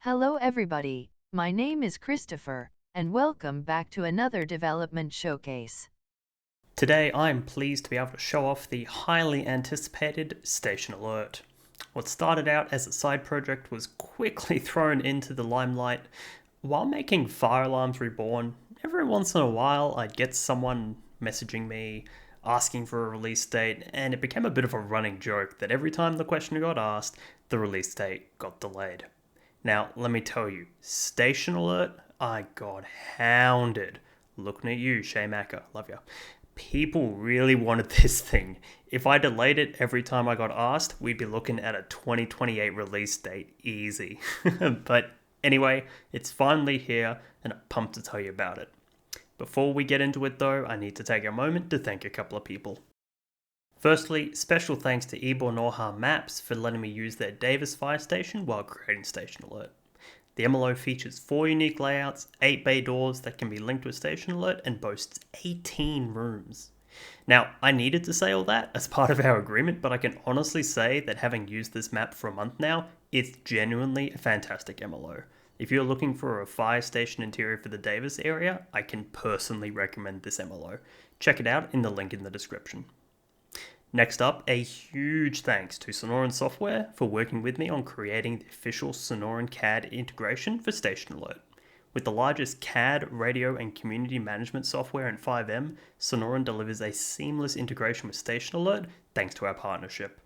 Hello everybody, my name is Christopher, and welcome back to another development showcase. Today I am pleased to be able to show off the highly anticipated Station Alert. What started out as a side project was quickly thrown into the limelight. While making Fire Alarms Reborn, every once in a while I'd get someone messaging me, asking for a release date, and it became a bit of a running joke that every time the question got asked, the release date got delayed. Now, let me tell you, Station Alert, I got hounded. Looking at you, Shay Macker, love ya. People really wanted this thing. If I delayed it every time I got asked, we'd be looking at a 2028 release date easy. But anyway, it's finally here, and I'm pumped to tell you about it. Before we get into it though, I need to take a moment to thank a couple of people. Firstly, special thanks to Ibonoja Maps for letting me use their Davis Fire Station while creating Station Alert. The MLO features 4 unique layouts, 8 bay doors that can be linked to a Station Alert, and boasts 18 rooms. Now, I needed to say all that as part of our agreement, but I can honestly say that having used this map for a month now, it's genuinely a fantastic MLO. If you're looking for a fire station interior for the Davis area, I can personally recommend this MLO. Check it out in the link in the description. Next up, a huge thanks to Sonoran Software for working with me on creating the official Sonoran CAD integration for Station Alert. With the largest CAD, radio, and community management software in FiveM, Sonoran delivers a seamless integration with Station Alert thanks to our partnership.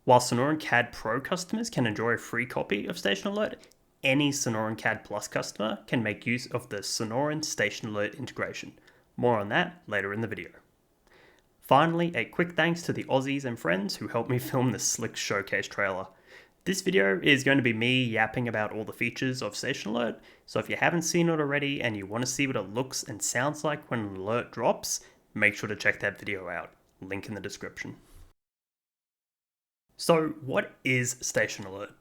While Sonoran CAD Pro customers can enjoy a free copy of Station Alert, any Sonoran CAD Plus customer can make use of the Sonoran Station Alert integration. More on that later in the video. Finally, a quick thanks to the Aussies and friends who helped me film this slick showcase trailer. This video is going to be me yapping about all the features of Station Alert, so if you haven't seen it already and you want to see what it looks and sounds like when an alert drops, make sure to check that video out. Link in the description. So, what is Station Alert?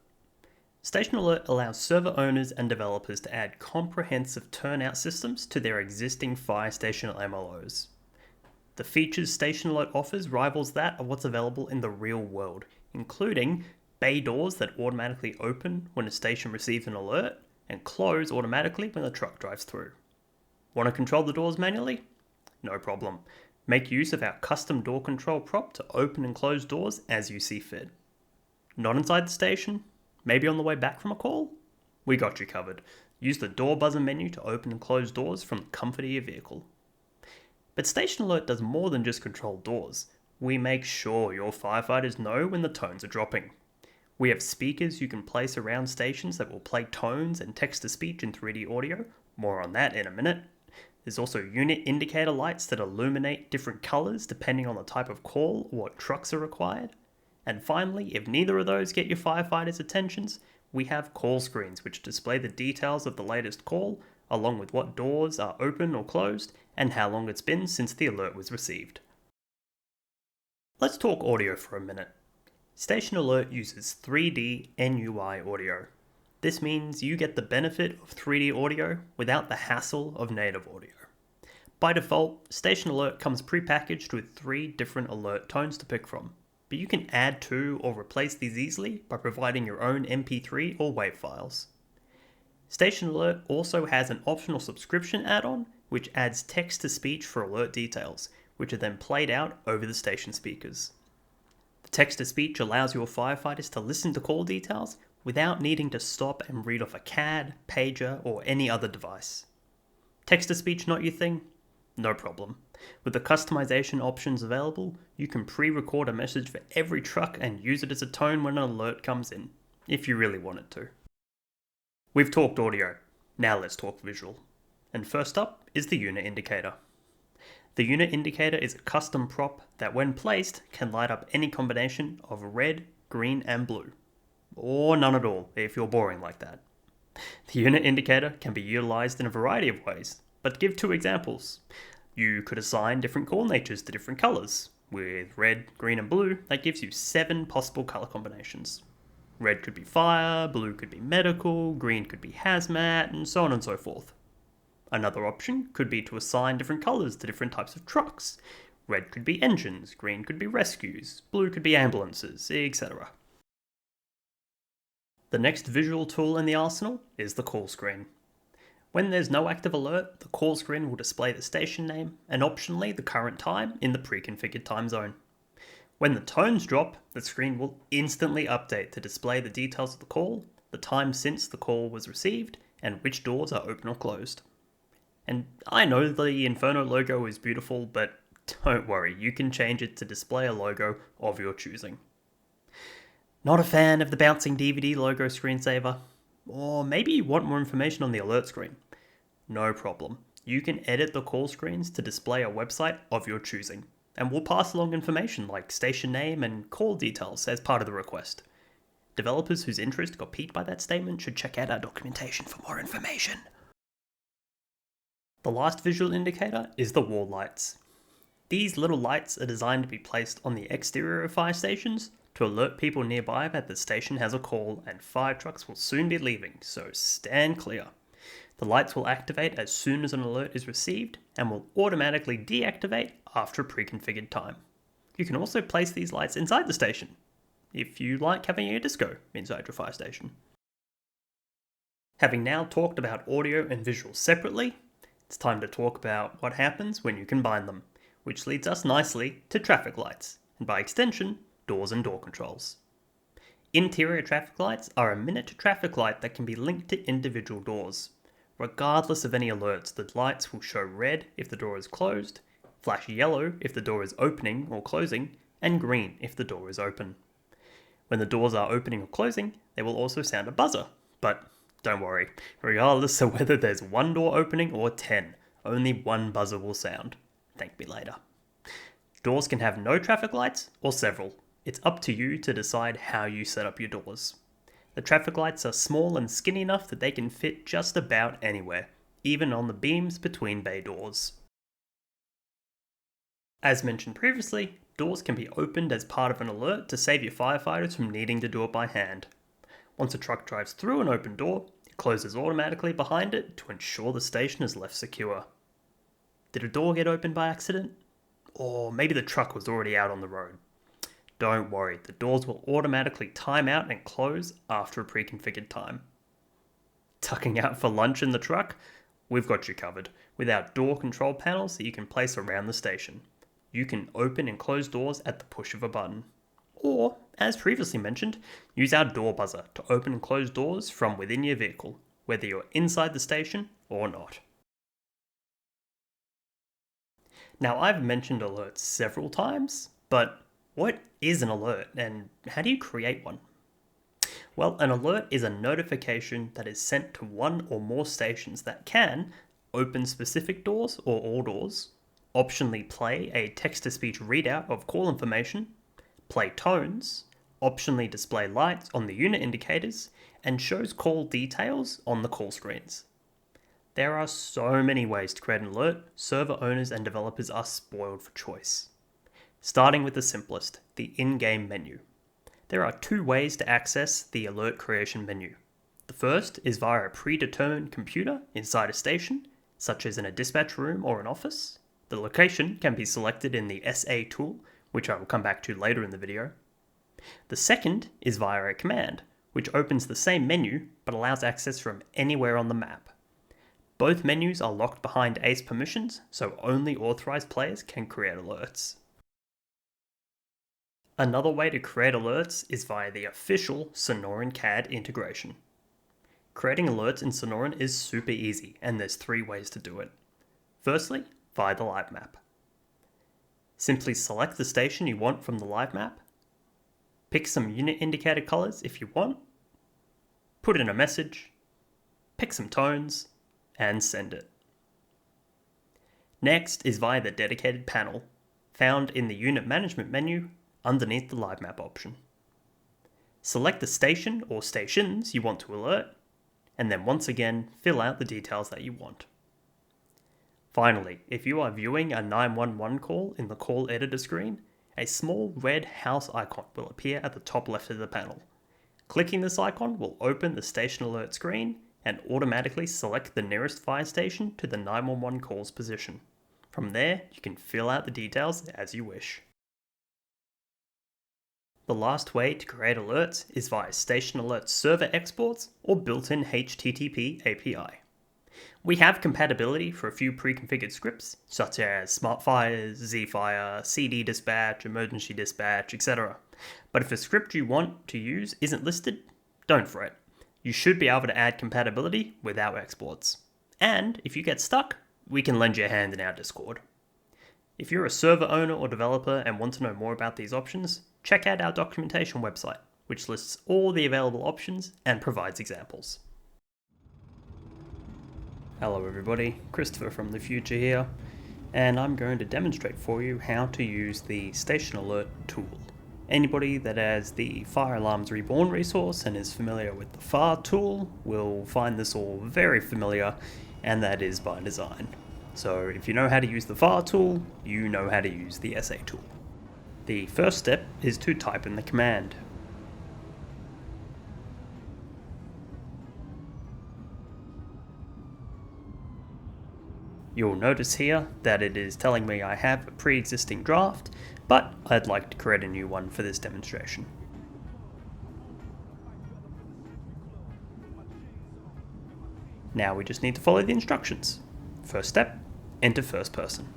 Station Alert allows server owners and developers to add comprehensive turnout systems to their existing fire station MLOs. The features Station Alert offers rivals that of what's available in the real world, including bay doors that automatically open when a station receives an alert and close automatically when the truck drives through. Want to control the doors manually? No problem. Make use of our custom door control prop to open and close doors as you see fit. Not inside the station? Maybe on the way back from a call? We got you covered. Use the door buzzer menu to open and close doors from the comfort of your vehicle. But Station Alert does more than just control doors. We make sure your firefighters know when the tones are dropping. We have speakers you can place around stations that will play tones and text-to-speech in 3D audio. More on that in a minute. There's also unit indicator lights that illuminate different colors depending on the type of call or what trucks are required. And finally, if neither of those get your firefighters' attentions, we have call screens which display the details of the latest call, along with what doors are open or closed, and how long it's been since the alert was received. Let's talk audio for a minute. Station Alert uses 3D NUI audio. This means you get the benefit of 3D audio without the hassle of native audio. By default, Station Alert comes prepackaged with 3 different alert tones to pick from, but you can add to or replace these easily by providing your own MP3 or WAV files. Station Alert also has an optional subscription add-on which adds text-to-speech for alert details, which are then played out over the station speakers. The text-to-speech allows your firefighters to listen to call details without needing to stop and read off a CAD, pager, or any other device. Text-to-speech not your thing? No problem. With the customization options available, you can pre-record a message for every truck and use it as a tone when an alert comes in, if you really wanted to. We've talked audio, now let's talk visual. And first up is the unit indicator. The unit indicator is a custom prop that when placed can light up any combination of red, green and blue. Or none at all if you're boring like that. The unit indicator can be utilized in a variety of ways, but to give 2 examples. You could assign different call natures to different colors. With red, green and blue, that gives you 7 possible color combinations. Red could be fire, blue could be medical, green could be hazmat, and so on and so forth. Another option could be to assign different colors to different types of trucks. Red could be engines, green could be rescues, blue could be ambulances, etc. The next visual tool in the arsenal is the call screen. When there's no active alert, the call screen will display the station name and optionally the current time in the pre-configured time zone. When the tones drop, the screen will instantly update to display the details of the call, the time since the call was received, and which doors are open or closed. And I know the Inferno logo is beautiful, but don't worry, you can change it to display a logo of your choosing. Not a fan of the bouncing DVD logo screensaver? Or maybe you want more information on the alert screen? No problem. You can edit the call screens to display a website of your choosing, and we'll pass along information like station name and call details as part of the request. Developers whose interest got piqued by that statement should check out our documentation for more information. The last visual indicator is the wall lights. These little lights are designed to be placed on the exterior of fire stations to alert people nearby that the station has a call and fire trucks will soon be leaving, so stand clear. The lights will activate as soon as an alert is received and will automatically deactivate after a pre-configured time. You can also place these lights inside the station, if you like having a disco inside your fire station. Having now talked about audio and visual separately, it's time to talk about what happens when you combine them, which leads us nicely to traffic lights, and by extension, doors and door controls. Interior traffic lights are a miniature traffic light that can be linked to individual doors. Regardless of any alerts, the lights will show red if the door is closed, flash yellow if the door is opening or closing, and green if the door is open. When the doors are opening or closing, they will also sound a buzzer, but don't worry, regardless of whether there's one door opening or 10, only one buzzer will sound. Thank me later. Doors can have no traffic lights or several. It's up to you to decide how you set up your doors. The traffic lights are small and skinny enough that they can fit just about anywhere, even on the beams between bay doors. As mentioned previously, doors can be opened as part of an alert to save your firefighters from needing to do it by hand. Once a truck drives through an open door, it closes automatically behind it to ensure the station is left secure. Did a door get opened by accident? Or maybe the truck was already out on the road. Don't worry, the doors will automatically time out and close after a pre-configured time. Tucking out for lunch in the truck? We've got you covered, with our door control panels that you can place around the station. You can open and close doors at the push of a button. Or, as previously mentioned, use our door buzzer to open and close doors from within your vehicle, whether you're inside the station or not. Now, I've mentioned alerts several times, but what is an alert and how do you create one? Well, an alert is a notification that is sent to one or more stations that can open specific doors or all doors, optionally play a text-to-speech readout of call information, play tones, optionally display lights on the unit indicators, and shows call details on the call screens. There are so many ways to create an alert, server owners and developers are spoiled for choice. Starting with the simplest, the in-game menu. There are two ways to access the alert creation menu. The first is via a predetermined computer inside a station, such as in a dispatch room or an office. The location can be selected in the SA tool, which I will come back to later in the video. The second is via a command, which opens the same menu but allows access from anywhere on the map. Both menus are locked behind ACE permissions, so only authorized players can create alerts. Another way to create alerts is via the official Sonoran CAD integration. Creating alerts in Sonoran is super easy, and there's three ways to do it. Firstly, via the live map. Simply select the station you want from the live map, pick some unit indicator colors if you want, put in a message, pick some tones, and send it. Next is via the dedicated panel, found in the unit management menu underneath the live map option. Select the station or stations you want to alert, and then once again fill out the details that you want. Finally, if you are viewing a 911 call in the call editor screen, a small red house icon will appear at the top left of the panel. Clicking this icon will open the station alert screen and automatically select the nearest fire station to the 911 call's position. From there, you can fill out the details as you wish. The last way to create alerts is via Station Alert server exports or built-in HTTP API. We have compatibility for a few pre-configured scripts, such as SmartFires, ZFire, CD Dispatch, Emergency Dispatch, etc. But if a script you want to use isn't listed, don't fret. You should be able to add compatibility with our exports. And if you get stuck, we can lend you a hand in our Discord. If you're a server owner or developer and want to know more about these options, check out our documentation website, which lists all the available options and provides examples. Hello everybody, Christopher from the future here, and I'm going to demonstrate for you how to use the Station Alert tool. Anybody that has the Fire Alarms Reborn resource and is familiar with the FAR tool will find this all very familiar, and that is by design. So if you know how to use the FAR tool, you know how to use the SA tool. The first step is to type in the command. You'll notice here that it is telling me I have a pre-existing draft, but I'd like to create a new one for this demonstration. Now we just need to follow the instructions. First step, enter first person.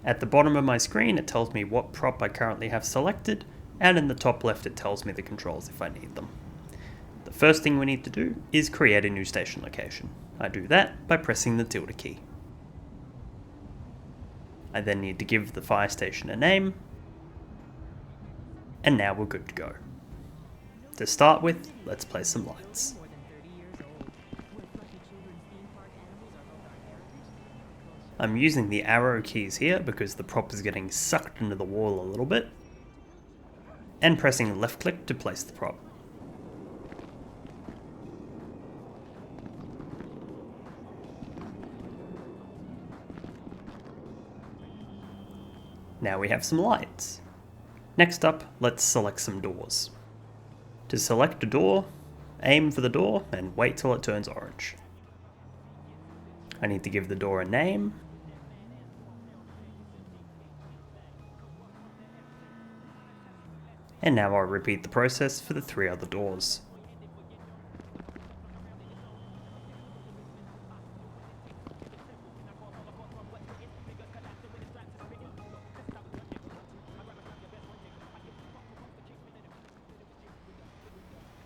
At the bottom of my screen it tells me what prop I currently have selected, and in the top left it tells me the controls if I need them. The first thing we need to do is create a new station location. I do that by pressing the tilde key. I then need to give the fire station a name, and now we're good to go. To start with, let's place some lights. I'm using the arrow keys here because the prop is getting sucked into the wall a little bit, and pressing left click to place the prop. Now we have some lights. Next up, let's select some doors. To select a door, aim for the door and wait till it turns orange. I need to give the door a name. And now I'll repeat the process for the 3 other doors.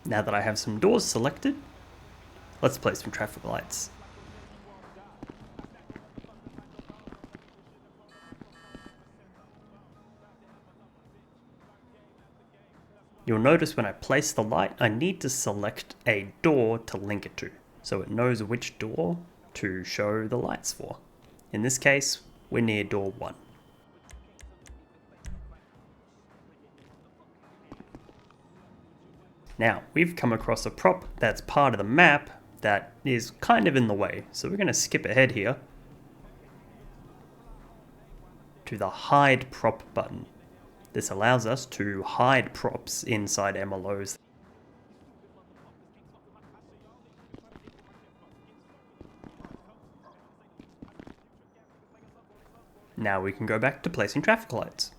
Now that I have some doors selected, let's place some traffic lights. You'll notice when I place the light, I need to select a door to link it to, so it knows which door to show the lights for. In this case, we're near door 1. Now, we've come across a prop that's part of the map that is kind of in the way, so we're going to skip ahead here to the Hide Prop button. This allows us to hide props inside MLOs. Now we can go back to placing traffic lights.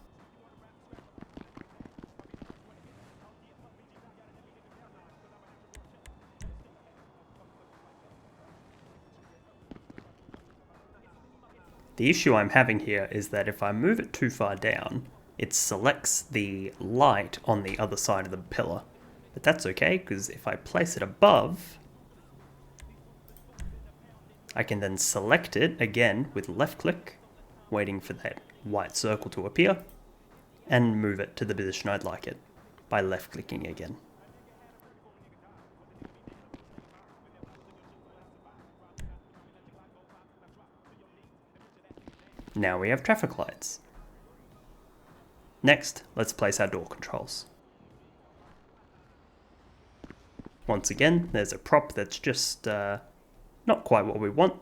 The issue I'm having here is that if I move it too far down, it selects the light on the other side of the pillar. But that's okay, because if I place it above, I can then select it again with left click, waiting for that white circle to appear, and move it to the position I'd like it by left clicking again. Now we have traffic lights. Next, let's place our door controls. Once again, there's a prop that's just not quite what we want,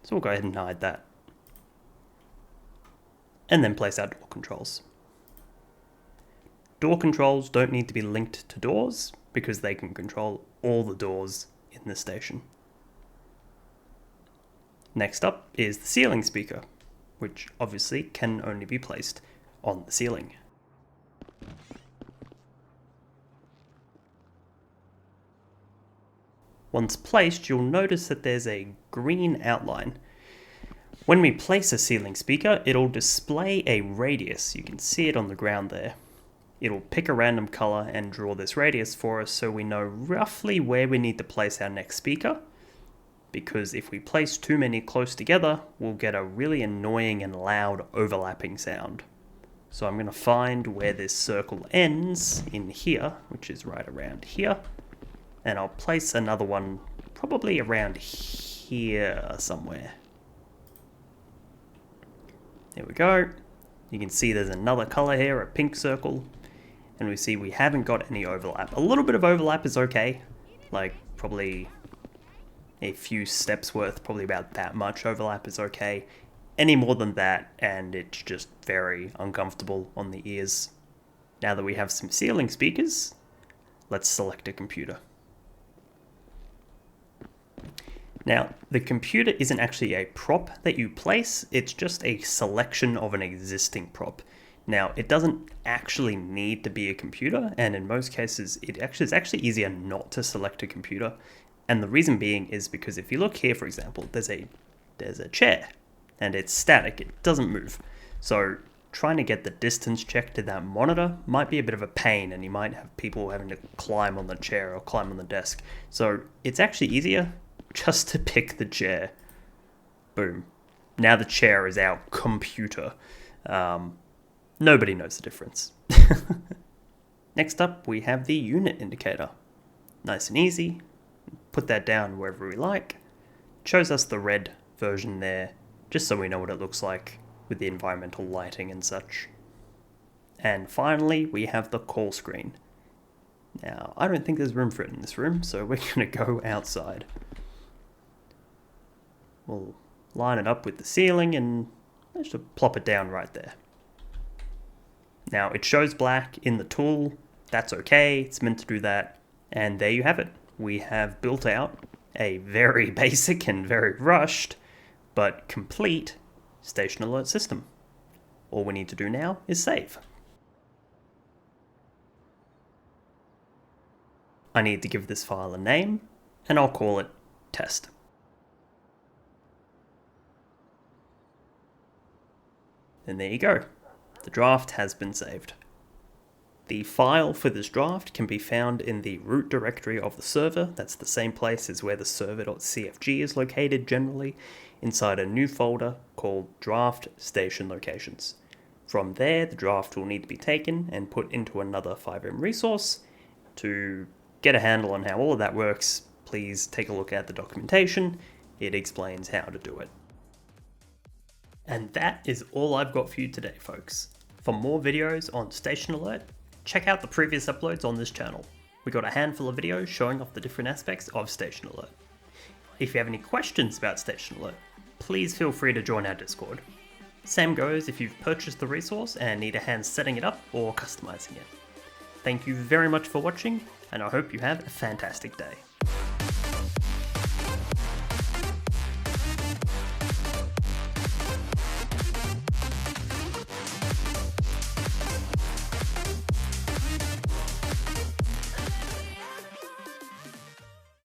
so we'll go ahead and hide that. And then place our door controls. Door controls don't need to be linked to doors because they can control all the doors in the station. Next up is the ceiling speaker, which obviously can only be placed on the ceiling. Once placed, you'll notice that there's a green outline. When we place a ceiling speaker, it'll display a radius. You can see it on the ground there. It'll pick a random color and draw this radius for us so we know roughly where we need to place our next speaker. Because if we place too many close together, we'll get a really annoying and loud overlapping sound. So I'm going to find where this circle ends in here, which is right around here. And I'll place another one probably around here somewhere. There we go. You can see there's another color here, a pink circle. And we see we haven't got any overlap. A little bit of overlap is okay. Like probably a few steps worth, probably about that much overlap is okay. Any more than that and it's just very uncomfortable on the ears. Now that we have some ceiling speakers, let's select a computer. Now, the computer isn't actually a prop that you place, it's just a selection of an existing prop. Now, it doesn't actually need to be a computer, and in most cases, it's actually easier not to select a computer. And the reason being is because if you look here, for example, there's a chair, and it's static, it doesn't move. So trying to get the distance check to that monitor might be a bit of a pain, and you might have people having to climb on the chair or climb on the desk. So it's actually easier just to pick the chair. Boom. Now the chair is our computer. Nobody knows the difference. Next up, we have the unit indicator. Nice and easy. Put that down wherever we like. It shows us the red version there, just so we know what it looks like with the environmental lighting and such. And finally, we have the call screen. Now, I don't think there's room for it in this room, so we're going to go outside. We'll line it up with the ceiling and just plop it down right there. Now it shows black in the tool, that's okay, it's meant to do that, and there you have it. We have built out a very basic and very rushed, but complete station alert system. All we need to do now is save. I need to give this file a name, and I'll call it test. And there you go. The draft has been saved. The file for this draft can be found in the root directory of the server. That's the same place as where the server.cfg is located generally, inside a new folder called Draft Station Locations. From there, the draft will need to be taken and put into another FiveM resource. To get a handle on how all of that works, please take a look at the documentation. It explains how to do it. And that is all I've got for you today, folks. For more videos on Station Alert, check out the previous uploads on this channel. We got a handful of videos showing off the different aspects of Station Alert. If you have any questions about Station Alert, please feel free to join our Discord. Same goes if you've purchased the resource and need a hand setting it up or customizing it. Thank you very much for watching, and I hope you have a fantastic day.